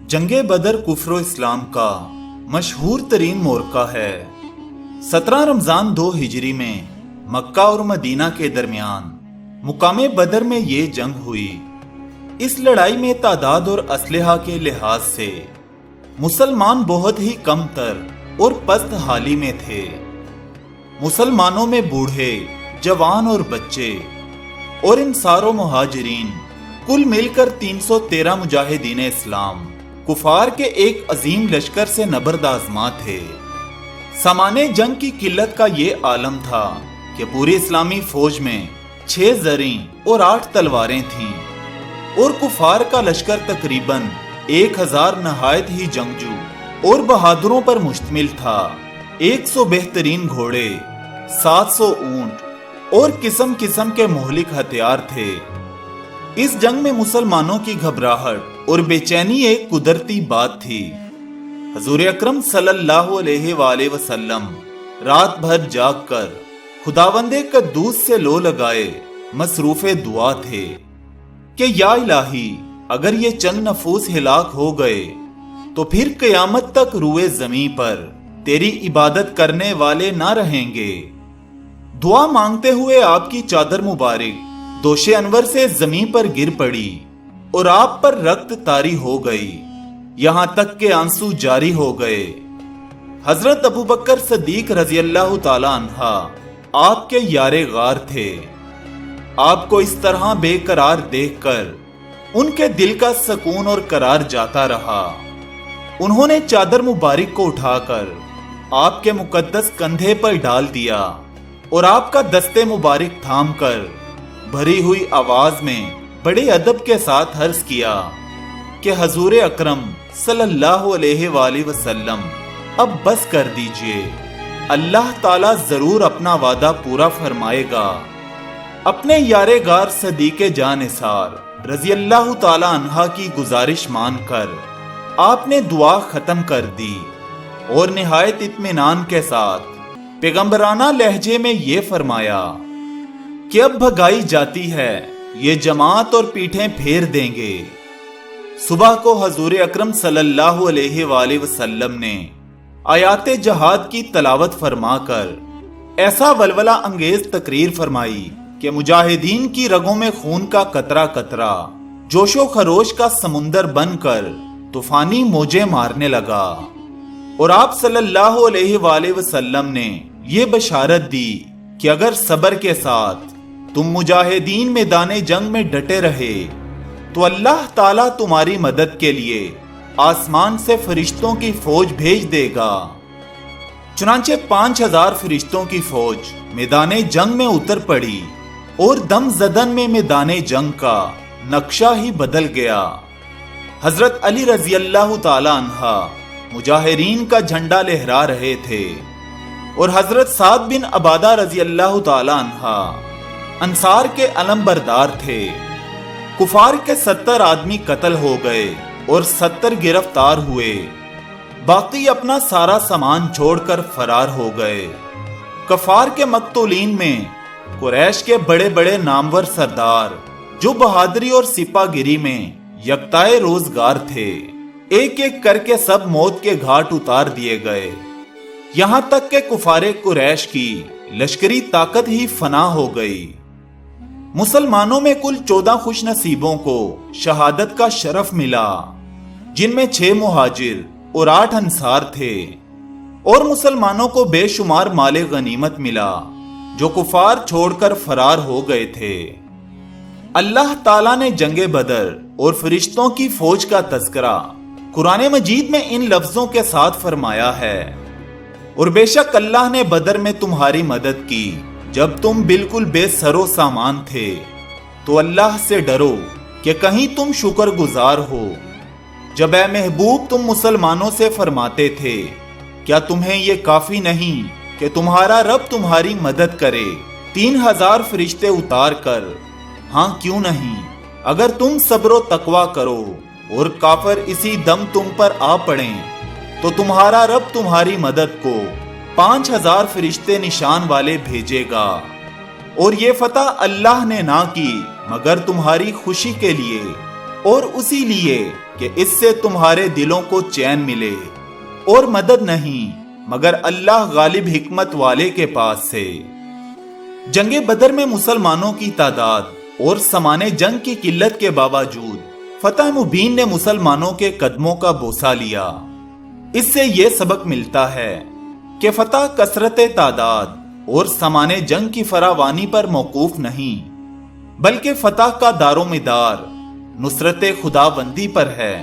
जंगे बदर कुफ्र इस्लाम का मशहूर तरीन मोरका है। 17 रमजान 2 हिजरी में मक्का और मदीना के दरमियान मुकामे बदर में ये जंग हुई। इस लड़ाई में तादाद और असलहा के लिहाज से मुसलमान बहुत ही कम तर और पस्त हाली में थे। मुसलमानों में बूढ़े, जवान और बच्चे और इंसार मुहाजिरीन कुल मिलकर 313 मुजाहिदीन इस्लाम कुफार के एक अजीम लश्कर से नबरदाजमा थे। सामाने जंग की किल्लत का ये आलम था कि पूरी इस्लामी फौज में 6 जरी और 8 तलवारें थीं और कुफार का लश्कर तकरीबन 1000 नहायत ही जंगजू और बहादुरों पर मुश्तमिल था। 100 बेहतरीन घोड़े, 700 ऊंट और किस्म किस्म के मोहलिक हथियार थे। इस जंग में मुसलमानों की घबराहट और बेचैनी एक कुदरती बात थी। हजूर अकरम सल्लल्लाहु अलैहि वसल्लम रात भर जाग कर खुदावंदे कद्दूस से लो लगाए मसरूफे दुआ थे कि या इलाही, अगर ये चंद नफूस हिलाक हो गए तो फिर कयामत तक रुए जमी पर तेरी इबादत करने वाले ना रहेंगे। दुआ मांगते हुए आपकी चादर मुबारक दोशे अनवर से जमीन पर गिर पड़ी और आप पर रक्त तारी हो गई, यहां तक के आंसू जारी हो गए। हजरत अबू बकर सदीक रजी अल्लाह ताला अन्हा आपके यारे गार थे। आपको इस तरह बेकरार देखकर उनके दिल का सुकून और करार जाता रहा। उन्होंने चादर मुबारक को उठाकर आपके मुकद्दस कंधे पर डाल दिया और आपका दस्ते मुबारक थाम कर भरी हुई आवाज में बड़े अदब के साथ अर्ज किया कि हजूर अकरम सल्लल्लाहु अलैहि वसल्लम अब बस कर दीजिए, अल्लाह ताला जरूर अपना वादा पूरा फरमाएगा। अपने यारे गार सदीके जानिसार रजी अल्लाह ताला अन्हा की गुजारिश मानकर आपने दुआ खत्म कर दी और निहायत इत्मीनान के साथ पैगंबराना लहजे में ये फरमाया कि अब भगाई जाती है, ये जमात और पीठें फेर देंगे। सुबह को हजूर अकरम सल्लल्लाहु अलैहि वसल्लम ने आयाते जहाद की तलावत फरमाकर ऐसा वलवला अंगेज तकरीर फरमाई कि मुजाहिदीन की रगों में खून का कतरा कतरा जोशो खरोश का समुंदर बनकर तूफानी मौजें मारने लगा। और आप सल्लल्लाहु अलैहि वसल्लम ने ये बशारत दी कि अगर सब्र के साथ तुम मुजाहिदीन मैदाने जंग में डटे रहे तो अल्लाह ताला तुम्हारी मदद के लिए आसमान से फरिश्तों की फौज भेज देगा। चुनांचे 5000 फरिश्तों की फौज मैदाने जंग में उतर पड़ी और दम जदन में मैदाने जंग का नक्शा ही बदल गया। हजरत अली रजी अल्लाह ताला अन्हा मुजाहिरीन का झंडा लहरा रहे थे और हजरत साद बिन अबादा रजी अल्लाह ताला अन्हा अंसार के अलमबरदार थे। कुफार के 70 आदमी कत्ल हो गए और 70 गिरफ्तार हुए। बाकी अपना सारा सामान छोड़कर फरार हो गए। कफार के मकतूलीन में कुरैश के बड़े बड़े नामवर सरदार जो बहादुरी और सिपागिरी में यकताए रोजगार थे, एक एक करके सब मौत के घाट उतार दिए गए। यहां तक के कुफारे कुरैश की लश्करी ताकत ही फना हो गई। मुसलमानों में कुल 14 खुश नसीबों को शहादत का शरफ मिला, जिनमें 6 मुहाजिर और 8 अंसार थे। और मुसलमानों को बेशुमार माले गनीमत मिला जो कुफार छोड़कर फरार हो गए थे। अल्लाह ताला ने जंगे बदर और फरिश्तों की फौज का तस्करा कुरान मजीद में इन लफ्जों के साथ फरमाया है, और बेशक अल्लाह ने बदर में तुम्हारी मदद की जब तुम बिल्कुल बेसरो सामान थे। तो अल्लाह से डरो कि कहीं तुम शुक्रगुजार हो। जब ए महबूब तुम मुसलमानों से फरमाते थे, क्या तुम्हें ये काफी नहीं कि तुम्हारा रब तुम्हारी मदद करे 3000 फरिश्ते उतार कर? हाँ क्यों नहीं, अगर तुम सब्रो तकवा करो और काफिर इसी दम तुम पर आ पड़े तो तुम्हारा रब तुम्हारी मदद को 5000 फरिश्ते निशान वाले भेजेगा। और ये फतह अल्लाह ने ना की मगर तुम्हारी खुशी के लिए, اور اسی لیے کہ اس سے تمہارے دلوں کو چین ملے، اور مدد نہیں مگر اللہ غالب حکمت والے کے پاس سے۔ جنگ بدر میں مسلمانوں کی تعداد اور سامان جنگ کی قلت کے باوجود فتح مبین نے مسلمانوں کے قدموں کا بوسہ لیا۔ اس سے یہ سبق ملتا ہے کہ فتح کثرت تعداد اور سامان جنگ کی فراوانی پر موقوف نہیں، بلکہ فتح کا دار و مدار نصرت خداوندی پر ہے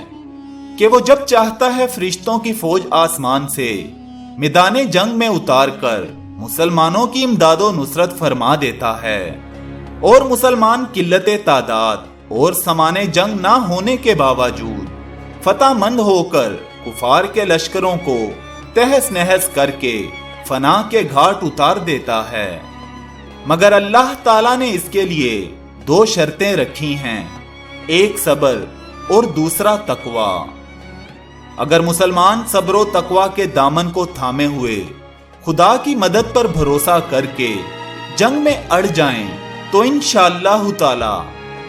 کہ وہ جب چاہتا ہے فرشتوں کی فوج آسمان سے میدان جنگ میں اتار کر مسلمانوں کی امداد و نصرت فرما دیتا ہے، اور مسلمان قلت تعداد اور سامان جنگ نہ ہونے کے باوجود فتح مند ہو کر کفار کے لشکروں کو تہس نہس کر کے فنا کے گھاٹ اتار دیتا ہے۔ مگر اللہ تعالیٰ نے اس کے لیے 2 شرطیں رکھی ہیں، ایک صبر اور دوسرا تقوی۔ اگر مسلمان صبر و تقوی کے دامن کو تھامے ہوئے خدا کی مدد پر بھروسہ کر کے جنگ میں اڑ جائیں تو انشاءاللہ تعالی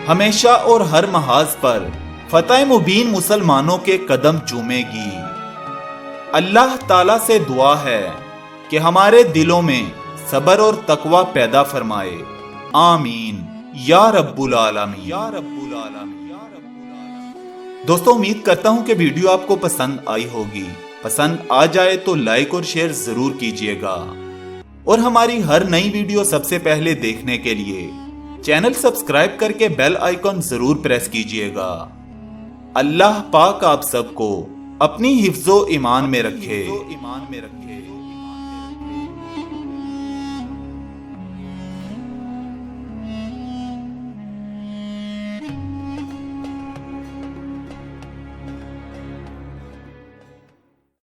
ہمیشہ اور ہر محاذ پر فتح مبین مسلمانوں کے قدم چومے گی۔ اللہ تعالیٰ سے دعا ہے کہ ہمارے دلوں میں صبر اور تقوی پیدا فرمائے، آمین یا رب العالمین، یا رب العالمین۔ دوستو، امید کرتا ہوں کہ ویڈیو آپ کو پسند آئی ہوگی۔ پسند آ جائے تو لائک اور شیئر ضرور کیجیے گا، اور ہماری ہر نئی ویڈیو سب سے پہلے دیکھنے کے لیے چینل سبسکرائب کر کے بیل آئیکن ضرور پریس کیجیے گا۔ اللہ پاک آپ سب کو اپنی حفظ و ایمان میں رکھے۔